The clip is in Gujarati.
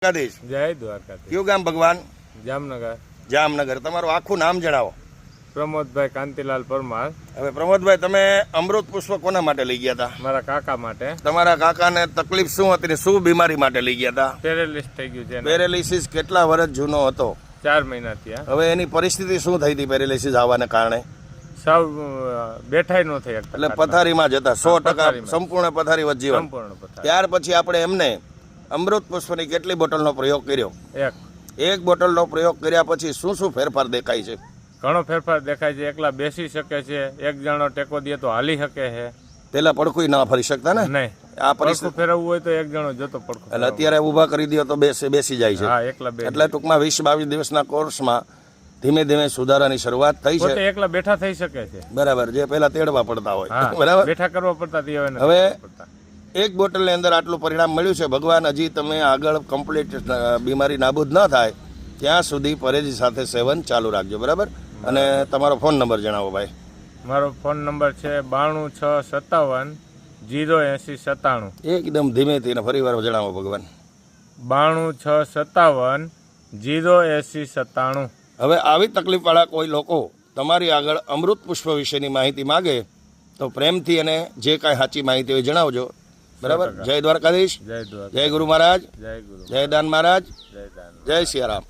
દ્વારકાધીશ જય દ્વારકાધીશ। કયું ગામ ભગવાન? જામનગર। જામનગર। તમારું આખું નામ જણાવો। પ્રમોદભાઈ કાંતિલાલ પરમાર। હવે પ્રમોદભાઈ, તમે અમૃત પુષ્પ કોના માટે લઈ ગયા હતા? મારા કાકા માટે। તમારા કાકાને તકલીફ શું હતી ને શું બીમારી માટે લઈ ગયા હતા? પેરેલિસ થઈ ગયું છે। પેરેલિસિસ કેટલા વર્ષ જૂનો હતો? 4 મહિના થયા। હવે એની પરિસ્થિતિ શું થઈ હતી પેરેલિસિસ આવવાને કારણે? સાવ બેઠાઈ ન થઈ શકતા, એટલે પથારીમાં જતા 100% પથારીમાં। સંપૂર્ણ પથારી વચ્ચે સંપૂર્ણ પથારી। ત્યાર પછી આપણે એમને અમૃત પુષ્પની કેટલી બોટલનો પ્રયોગ કર્યો? એક બોટલનો પ્રયોગ કર્યા પછી શું શું ફેરફાર દેખાય છે? ઘણો ફેરફાર દેખાય છે। એકલા બેસી શકે છે, એક જણો ટેકો દે તો હાલી શકે છે। પેલા પડખું ના ફરી શકતા ને? નહીં, આ પડખું ફેરવવું હોય તો એક જણો જતો પડખું। એટલે અત્યારે ઊભા કરી દો તો બેસી જાય છે। હા, એકલા બે। એટલે ટૂંકમાં 20-22 દિવસના કોર્સમાં ધીમે ધીમે સુધારાની શરૂઆત થઈ છે। પોતે એકલા બેઠા થઈ શકે છે। બરાબર, જે પેલા તેડવા પડતા હોય। હા, બરાબર, બેઠા કરવા પડતા તે હવે એક બોટલની અંદર આટલું પરિણામ મળ્યું છે। ભગવાન હજી તમે આગળ કમ્પ્લીટ બીમારી નાબૂદ ન થાય ત્યાં સુધી પરેજી સાથે સેવન ચાલુ રાખજો। બરાબર, અને તમારો ફોન નંબર જણાવો ભાઈ। મારો ફોન નંબર છે 92657 08097। એકદમ ધીમેથી ને ફરી વાર જણાવો ભગવાન। 92657 08097। હવે આવી તકલીફવાળા કોઈ લોકો તમારી આગળ અમૃત પુષ્પ વિશેની માહિતી માગે તો પ્રેમથી અને જે કાંઈ સાચી માહિતી હોય જણાવજો। બરાબર, જય દ્વારકાધીશ, જય દ્વારકા, જય ગુરુ મહારાજ, જય ગુરુ, જય દાન મહારાજ, જય દાન, જય સિયારામ।